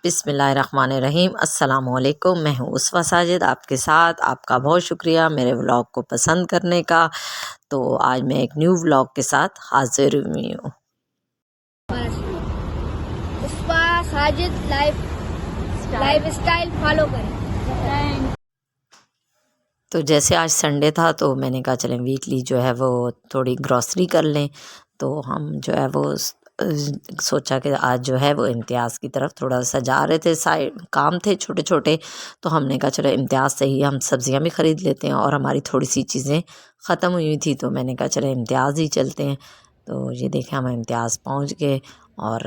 بسم اللہ الرحمن الرحیم۔ السلام علیکم، میں ہوں اسوہ ساجد آپ کے ساتھ۔ آپ کا بہت شکریہ میرے ولاگ کو پسند کرنے کا۔ تو آج میں ایک نیو ولاگ کے ساتھ حاضر ہوئی ہوں۔ اسوہ ساجد لائف اسٹائل فالو کریں۔ تو جیسے آج سنڈے تھا تو میں نے کہا چلیں ویکلی جو ہے وہ تھوڑی گروسری کر لیں۔ تو ہم جو ہے وہ سوچا کہ آج جو ہے وہ امتیاز کی طرف تھوڑا سا جا رہے تھے، کام تھے چھوٹے چھوٹے، تو ہم نے کہا چلو امتیاز سے ہی ہم سبزیاں بھی خرید لیتے ہیں، اور ہماری تھوڑی سی چیزیں ختم ہوئی تھی تو میں نے کہا چلے امتیاز ہی چلتے ہیں۔ تو یہ دیکھیں ہم امتیاز پہنچ گئے، اور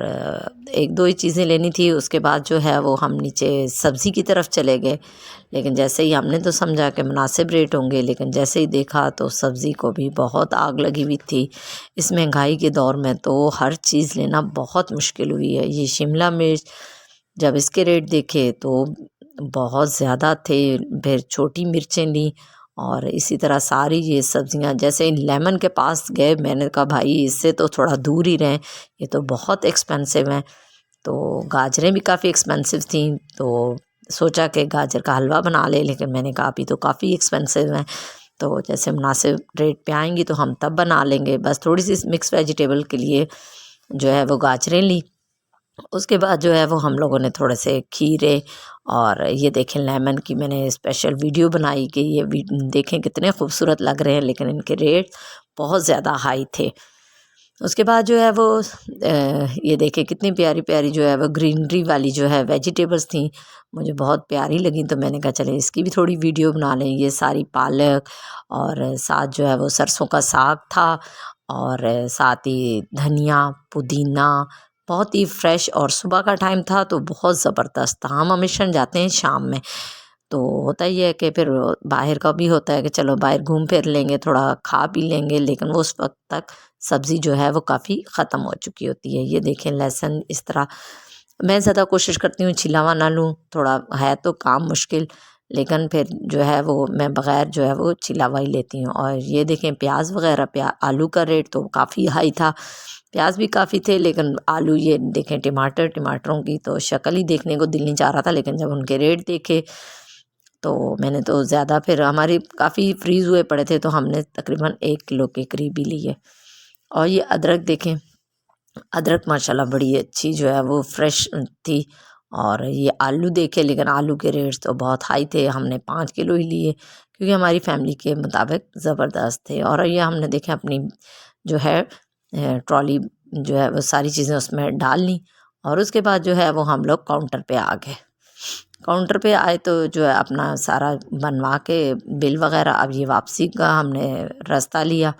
ایک دو ہی چیزیں لینی تھی۔ اس کے بعد جو ہے وہ ہم نیچے سبزی کی طرف چلے گئے، لیکن جیسے ہی ہم نے تو سمجھا کہ مناسب ریٹ ہوں گے، لیکن جیسے ہی دیکھا تو سبزی کو بھی بہت آگ لگی ہوئی تھی۔ اس مہنگائی کے دور میں تو ہر چیز لینا بہت مشکل ہوئی ہے۔ یہ شملہ مرچ جب اس کے ریٹ دیکھے تو بہت زیادہ تھے، پھر چھوٹی مرچیں لیں، اور اسی طرح ساری یہ سبزیاں، جیسے لیمن کے پاس گئے میں نے کہا بھائی اس سے تو تھوڑا دور ہی رہیں، یہ تو بہت ایکسپینسو ہیں۔ تو گاجریں بھی کافی ایکسپینسو تھیں، تو سوچا کہ گاجر کا حلوہ بنا لے، لیکن میں نے کہا ابھی تو کافی ایکسپینسو ہیں، تو جیسے مناسب ریٹ پہ آئیں گی تو ہم تب بنا لیں گے۔ بس تھوڑی سی مکس ویجیٹیبل کے لیے جو ہے وہ گاجریں لی۔ اس کے بعد جو ہے وہ ہم لوگوں نے تھوڑے سے کھیرے، اور یہ دیکھیں لیمن کی میں نے اسپیشل ویڈیو بنائی کہ یہ دیکھیں کتنے خوبصورت لگ رہے ہیں، لیکن ان کے ریٹ بہت زیادہ ہائی تھے۔ اس کے بعد جو ہے وہ یہ دیکھیں کتنی پیاری پیاری جو ہے وہ گرینری والی جو ہے ویجیٹیبلس تھیں، مجھے بہت پیاری لگیں، تو میں نے کہا چلیں اس کی بھی تھوڑی ویڈیو بنا لیں۔ یہ ساری پالک، اور ساتھ جو ہے وہ سرسوں کا ساگ تھا، اور ساتھ ہی دھنیا، پودینہ، بہت ہی فریش، اور صبح کا ٹائم تھا تو بہت زبردست تھا۔ ہم ہمیشہ جاتے ہیں شام میں، تو ہوتا ہی ہے کہ پھر باہر کا بھی ہوتا ہے کہ چلو باہر گھوم پھر لیں گے، تھوڑا کھا پی لیں گے، لیکن وہ اس وقت تک سبزی جو ہے وہ کافی ختم ہو چکی ہوتی ہے۔ یہ دیکھیں لہسن اس طرح میں زیادہ کوشش کرتی ہوں چھلا ہوا نہ لوں، تھوڑا ہے تو کام مشکل، لیکن پھر جو ہے وہ میں بغیر جو ہے وہ چھلا ہوا ہی لیتی ہوں۔ اور یہ دیکھیں پیاز وغیرہ، آلو کا ریٹ تو کافی ہائی تھا، پیاز بھی کافی تھے، لیکن آلو یہ دیکھیں ٹماٹروں کی تو شکل ہی دیکھنے کو دل نہیں چاہ رہا تھا، لیکن جب ان کے ریٹ دیکھے تو میں نے تو زیادہ، پھر ہماری کافی فریز ہوئے پڑے تھے تو ہم نے تقریباً 1 کلو کے قریب ہی لیے۔ اور یہ ادرک دیکھیں، ادرک ماشاءاللہ بڑی اچھی جو ہے وہ فریش تھی۔ اور یہ آلو دیکھے، لیکن آلو کے ریٹس تو بہت ہائی تھے، ہم نے 5 کلو ہی لیے کیونکہ ہماری فیملی کے مطابق زبردست تھے۔ اور یہ ہم نے دیکھیں اپنی جو ہے ٹرالی جو ہے وہ ساری چیزیں اس میں ڈال لیں، اور اس کے بعد جو ہے وہ ہم لوگ کاؤنٹر پہ آ گئے۔ کاؤنٹر پہ آئے تو جو ہے اپنا سارا بنوا کے بل وغیرہ، اب یہ واپسی کا ہم نے راستہ لیا،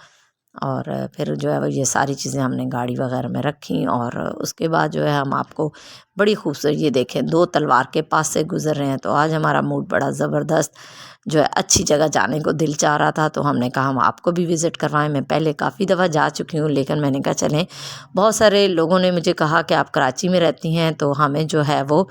اور پھر جو ہے وہ یہ ساری چیزیں ہم نے گاڑی وغیرہ میں رکھیں۔ اور اس کے بعد جو ہے ہم آپ کو بڑی خوبصورت، یہ دیکھیں 2 تلوار کے پاس سے گزر رہے ہیں، تو آج ہمارا موڈ بڑا زبردست، جو ہے اچھی جگہ جانے کو دل چاہ رہا تھا، تو ہم نے کہا ہم آپ کو بھی وزٹ کروائیں۔ میں پہلے کافی دفعہ جا چکی ہوں، لیکن میں نے کہا چلیں، بہت سارے لوگوں نے مجھے کہا کہ آپ کراچی میں رہتی ہیں تو ہمیں جو ہے وہ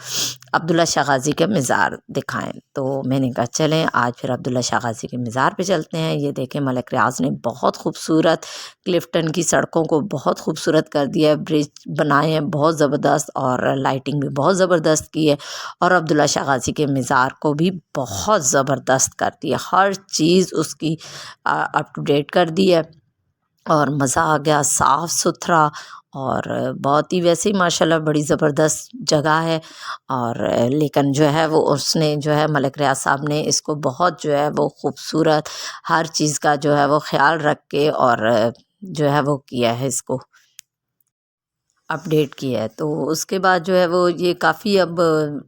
عبداللہ شاہ غازی کا مزار دکھائیں، تو میں نے کہا چلیں آج پھر عبداللہ شاہ غازی کے مزار پہ چلتے ہیں۔ یہ دیکھیں ملک ریاض نے بہت خوبصورت کلفٹن کی سڑکوں کو بہت خوبصورت کر دیا ہے، برج بنائے ہیں بہت زبردست، اور لائٹنگ بھی بہت زبردست کی ہے، اور عبداللہ شاہ غازی کے مزار کو بھی بہت زبردست کر دی ہے، ہر چیز اس کی اپ ٹو ڈیٹ کر دی ہے، اور مزہ آ گیا، صاف ستھرا، اور بہت ہی ویسے ہی ماشاءاللہ بڑی زبردست جگہ ہے۔ اور لیکن جو ہے وہ اس نے جو ہے ملک ریاض صاحب نے اس کو بہت جو ہے وہ خوبصورت، ہر چیز کا جو ہے وہ خیال رکھ کے، اور جو ہے وہ کیا ہے، اس کو اپڈیٹ کیا ہے۔ تو اس کے بعد جو ہے وہ یہ کافی اب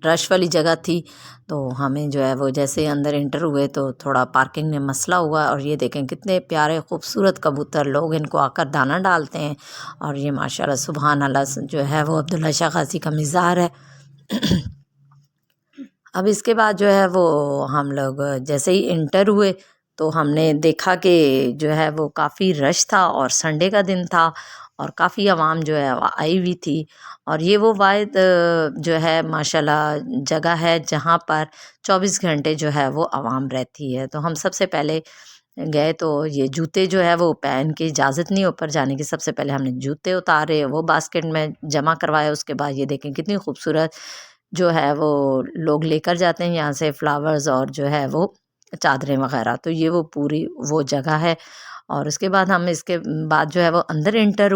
رش والی جگہ تھی، تو ہمیں جو ہے وہ جیسے اندر انٹر ہوئے تو تھوڑا پارکنگ میں مسئلہ ہوا۔ اور یہ دیکھیں کتنے پیارے خوبصورت کبوتر، لوگ ان کو آ کر دانہ ڈالتے ہیں، اور یہ ماشاءاللہ سبحان اللہ جو ہے وہ عبداللہ شاہ غازی کا مزار ہے۔ اب اس کے بعد جو ہے وہ ہم لوگ جیسے ہی انٹر ہوئے تو ہم نے دیکھا کہ جو ہے وہ کافی رش تھا، اور سنڈے کا دن تھا، اور کافی عوام جو ہے آئی ہوئی تھی۔ اور یہ وہ واحد جو ہے ماشاءاللہ جگہ ہے جہاں پر 24 گھنٹے جو ہے وہ عوام رہتی ہے۔ تو ہم سب سے پہلے گئے تو یہ جوتے جو ہے وہ پہن کے، اجازت نہیں اوپر جانے کی، سب سے پہلے ہم نے جوتے اتارے، وہ باسکٹ میں جمع کروائے۔ اس کے بعد یہ دیکھیں کتنی خوبصورت جو ہے وہ لوگ لے کر جاتے ہیں یہاں سے فلاورز اور جو ہے وہ چادریں وغیرہ. تو یہ وہ پوری وہ جگہ ہے. اور اس کے بعد ہم اس کے بعد جو ہے وہ اندر انٹر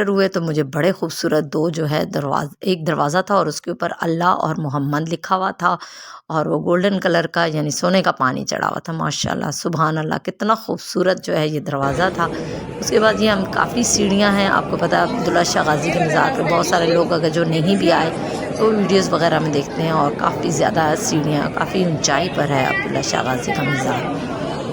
ہوئے تو مجھے بڑے خوبصورت دو جو ہے ایک دروازہ تھا اور اس کے اوپر اللہ اور محمد لکھا ہوا تھا اور وہ گولڈن کلر کا یعنی سونے کا پانی چڑھا ہوا تھا. ماشاءاللہ سبحان اللہ کتنا خوبصورت جو ہے یہ دروازہ تھا. اس کے بعد یہ ہم کافی سیڑھیاں ہیں. آپ کو پتہ ہے عبداللہ شاہ غازی کے مزار پہ بہت سارے لوگ اگر جو نہیں بھی آئے تو ویڈیوز وغیرہ میں دیکھتے ہیں اور کافی زیادہ سیڑھیاں کافی اونچائی پر ہے عبداللہ شاہ غازی کا مزار.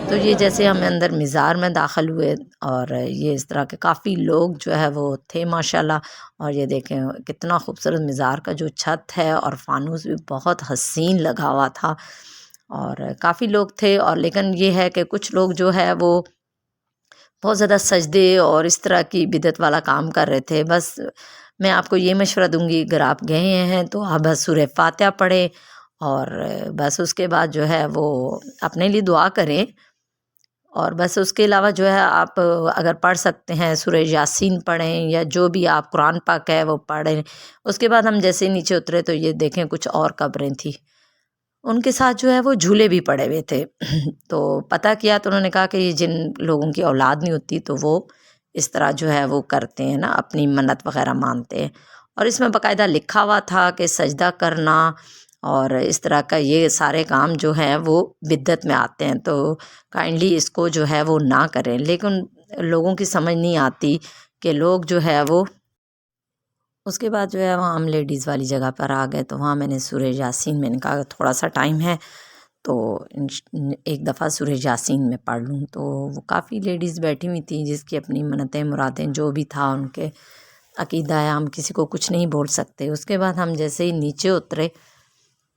تو یہ جیسے ہم اندر مزار میں داخل ہوئے اور یہ اس طرح کے کافی لوگ جو ہے وہ تھے ماشاءاللہ. اور یہ دیکھیں کتنا خوبصورت مزار کا جو چھت ہے اور فانوس بھی بہت حسین لگا ہوا تھا اور کافی لوگ تھے. اور لیکن یہ ہے کہ کچھ لوگ جو ہے وہ بہت زیادہ سجدے اور اس طرح کی بدعت والا کام کر رہے تھے. بس میں آپ کو یہ مشورہ دوں گی اگر آپ گئے ہیں تو آپ بس سورہ فاتحہ پڑھیں اور بس اس کے بعد جو ہے وہ اپنے لیے دعا کریں. اور بس اس کے علاوہ جو ہے آپ اگر پڑھ سکتے ہیں سورہ یاسین پڑھیں یا جو بھی آپ قرآن پاک ہے وہ پڑھیں. اس کے بعد ہم جیسے ہی نیچے اترے تو یہ دیکھیں کچھ اور قبریں تھیں. ان کے ساتھ جو ہے وہ جھولے بھی پڑے ہوئے تھے. تو پتہ کیا تو انہوں نے کہا کہ یہ جن لوگوں کی اولاد نہیں ہوتی تو وہ اس طرح جو ہے وہ کرتے ہیں نا اپنی منت وغیرہ مانتے ہیں. اور اس میں باقاعدہ لکھا ہوا تھا کہ سجدہ کرنا اور اس طرح کا یہ سارے کام جو ہیں وہ بدعت میں آتے ہیں تو کائنڈلی اس کو جو ہے وہ نہ کریں. لیکن لوگوں کی سمجھ نہیں آتی کہ لوگ جو ہے وہ اس کے بعد جو ہے وہاں ہم لیڈیز والی جگہ پر آ گئے تو وہاں میں نے سورہ یاسین میں نے کہا تھوڑا سا ٹائم ہے تو ایک دفعہ سورہ یاسین میں پڑھ لوں. تو وہ کافی لیڈیز بیٹھی ہوئی تھیں جس کی اپنی منتیں مرادیں جو بھی تھا ان کے عقیدہ ہے ہم کسی کو کچھ نہیں بول سکتے. اس کے بعد ہم جیسے ہی نیچے اترے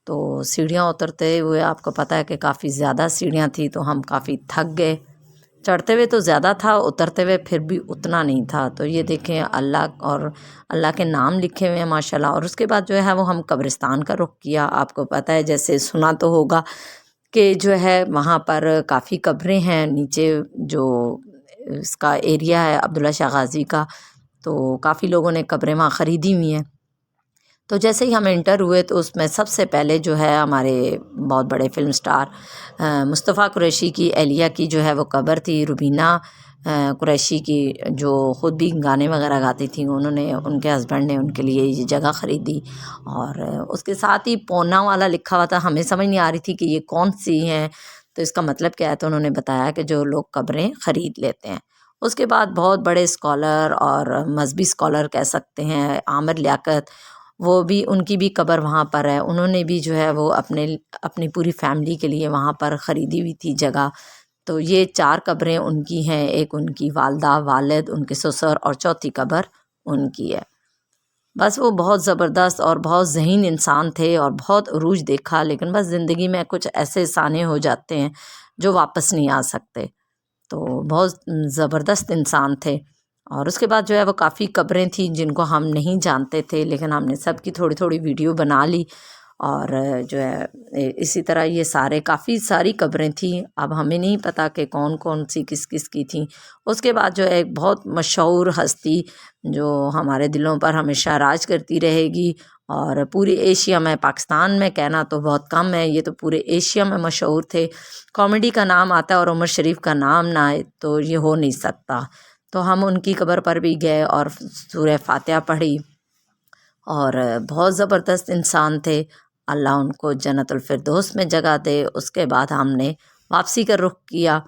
تو سیڑھیاں اترتے ہوئے آپ کو پتہ ہے کہ کافی زیادہ سیڑھیاں تھیں تو ہم کافی تھک گئے. چڑھتے ہوئے تو زیادہ تھا اترتے ہوئے پھر بھی اتنا نہیں تھا. تو یہ دیکھیں اللہ اور اللہ کے نام لکھے ہوئے ہیں ماشاءاللہ. اور اس کے بعد جو ہے وہ ہم قبرستان کا رخ کیا. آپ کو پتہ ہے جیسے سنا تو ہوگا کہ جو ہے وہاں پر کافی قبریں ہیں نیچے جو اس کا ایریا ہے عبداللہ شاہ غازی کا تو کافی لوگوں نے قبریں وہاں خریدی ہوئی ہیں. تو جیسے ہی ہم انٹر ہوئے تو اس میں سب سے پہلے جو ہے ہمارے بہت بڑے فلم سٹار مصطفیٰ قریشی کی اہلیہ کی جو ہے وہ قبر تھی. روبینہ قریشی کی جو خود بھی گانے وغیرہ گاتی تھیں انہوں نے ان کے ہسبینڈ نے ان کے لیے یہ جگہ خریدی. اور اس کے ساتھ ہی پونا والا لکھا ہوا تھا. ہمیں سمجھ نہیں آ رہی تھی کہ یہ کون سی ہیں تو اس کا مطلب کیا ہے. تو انہوں نے بتایا کہ جو لوگ قبریں خرید لیتے ہیں. اس کے بعد بہت بڑے اسکالر اور مذہبی اسکالر کہہ سکتے ہیں عامر لیاقت وہ بھی ان کی بھی قبر وہاں پر ہے. انہوں نے بھی جو ہے وہ اپنی پوری فیملی کے لیے وہاں پر خریدی ہوئی تھی جگہ. تو یہ 4 قبریں ان کی ہیں. ایک ان کی والدہ والد ان کے سسر اور چوتھی قبر ان کی ہے. بس وہ بہت زبردست اور بہت ذہین انسان تھے اور بہت عروج دیکھا. لیکن بس زندگی میں کچھ ایسے سانے ہو جاتے ہیں جو واپس نہیں آ سکتے. تو بہت زبردست انسان تھے. اور اس کے بعد جو ہے وہ کافی قبریں تھیں جن کو ہم نہیں جانتے تھے لیکن ہم نے سب کی تھوڑی تھوڑی ویڈیو بنا لی. اور جو ہے اسی طرح یہ کافی ساری قبریں تھیں. اب ہمیں نہیں پتہ کہ کون کون سی کس کس کی تھیں. اس کے بعد جو ہے ایک بہت مشہور ہستی جو ہمارے دلوں پر ہمیشہ راج کرتی رہے گی اور پورے ایشیا میں پاکستان میں کہنا تو بہت کم ہے یہ تو پورے ایشیا میں مشہور تھے. کامیڈی کا نام آتا ہے اور عمر شریف کا نام نہ آئے تو یہ ہو نہیں سکتا. تو ہم ان کی قبر پر بھی گئے اور سورہ فاتحہ پڑھی اور بہت زبردست انسان تھے. اللہ ان کو جنت الفردوس میں جگہ دے. اس کے بعد ہم نے واپسی کا رخ کیا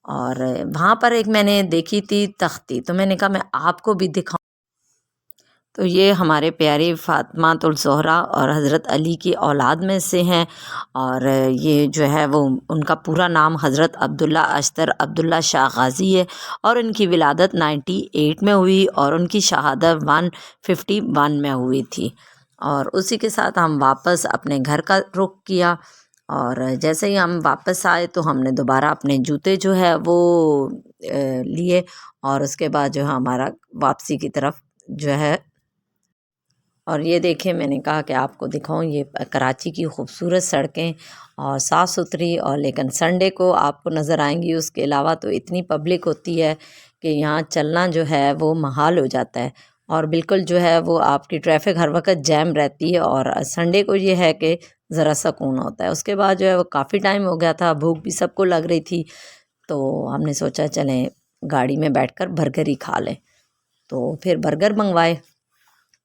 اور وہاں پر ایک میں نے دیکھی تھی تختی تو میں نے کہا میں آپ کو بھی دکھاؤں. تو یہ ہمارے پیارے فاطمہ الزہرا اور حضرت علی کی اولاد میں سے ہیں اور یہ جو ہے وہ ان کا پورا نام حضرت عبداللہ اشتر عبداللہ شاہ غازی ہے اور ان کی ولادت 98 میں ہوئی اور ان کی شہادت 151 میں ہوئی تھی. اور اسی کے ساتھ ہم واپس اپنے گھر کا رخ کیا اور جیسے ہی ہم واپس آئے تو ہم نے دوبارہ اپنے جوتے جو ہے وہ لیے اور اس کے بعد جو ہے ہمارا واپسی کی طرف جو ہے. اور یہ دیکھیں میں نے کہا کہ آپ کو دکھاؤں یہ کراچی کی خوبصورت سڑکیں اور صاف ستھری اور لیکن سنڈے کو آپ کو نظر آئیں گی. اس کے علاوہ تو اتنی پبلک ہوتی ہے کہ یہاں چلنا جو ہے وہ محال ہو جاتا ہے. اور بالکل جو ہے وہ آپ کی ٹریفک ہر وقت جیم رہتی ہے، اور سنڈے کو یہ ہے کہ ذرا سکون ہوتا ہے۔ اس کے بعد جو ہے وہ کافی ٹائم ہو گیا تھا، بھوک بھی سب کو لگ رہی تھی، تو ہم نے سوچا چلیں گاڑی میں بیٹھ کر برگر ہی کھا لیں، تو پھر برگر منگوائے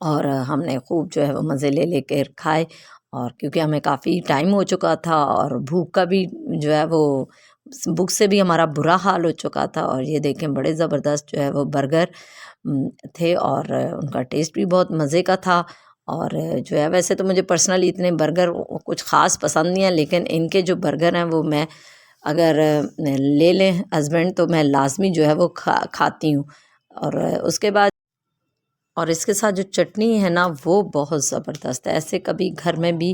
اور ہم نے خوب جو ہے وہ مزے لے لے کر کھائے، اور کیونکہ ہمیں کافی ٹائم ہو چکا تھا اور بھوک کا بھی جو ہے وہ بھوک سے بھی ہمارا برا حال ہو چکا تھا۔ اور یہ دیکھیں بڑے زبردست جو ہے وہ برگر تھے، اور ان کا ٹیسٹ بھی بہت مزے کا تھا۔ اور جو ہے ویسے تو مجھے پرسنلی اتنے برگر کچھ خاص پسند نہیں ہیں، لیکن ان کے جو برگر ہیں وہ میں اگر لے لیں ہسبینڈ تو میں لازمی جو ہے وہ کھاتی ہوں۔ اور اس کے بعد اور اس کے ساتھ جو چٹنی ہے نا وہ بہت زبردست ہے، ایسے کبھی گھر میں بھی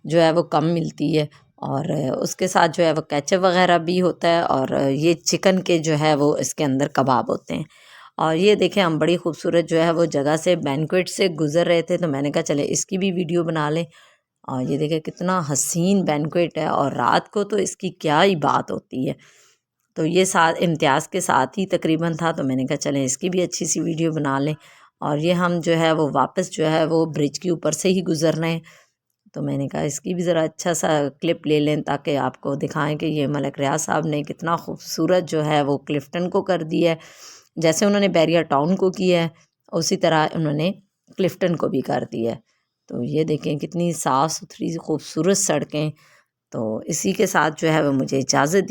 جو ہے وہ کم ملتی ہے۔ اور اس کے ساتھ جو ہے وہ کیچپ وغیرہ بھی ہوتا ہے، اور یہ چکن کے جو ہے وہ اس کے اندر کباب ہوتے ہیں۔ اور یہ دیکھیں ہم بڑی خوبصورت جو ہے وہ جگہ سے بینکویٹ سے گزر رہے تھے، تو میں نے کہا چلے اس کی بھی ویڈیو بنا لیں۔ اور یہ دیکھیں کتنا حسین بینکویٹ ہے، اور رات کو تو اس کی کیا ہی بات ہوتی ہے۔ تو یہ ساتھ امتیاز کے ساتھ ہی تقریباً تھا، تو میں نے کہا چلیں اس کی بھی اچھی سی ویڈیو بنا لیں۔ اور یہ ہم جو ہے وہ واپس جو ہے وہ برج کے اوپر سے ہی گزر رہے ہیں، تو میں نے کہا اس کی بھی ذرا اچھا سا کلپ لے لیں تاکہ آپ کو دکھائیں کہ یہ ملک ریاض صاحب نے کتنا خوبصورت جو ہے وہ کلفٹن کو کر دی ہے، جیسے انہوں نے بیریا ٹاؤن کو کیا ہے اسی طرح انہوں نے کلفٹن کو بھی کر دیا ہے۔ تو یہ دیکھیں کتنی صاف ستھری خوبصورت سڑکیں۔ تو اسی کے ساتھ جو ہے وہ مجھے اجازت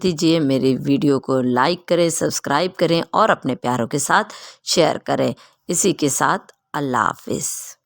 دیجیے، میری ویڈیو کو لائک کریں، سبسکرائب کریں اور اپنے پیاروں کے ساتھ شیئر کریں۔ اسی کے ساتھ اللہ حافظ۔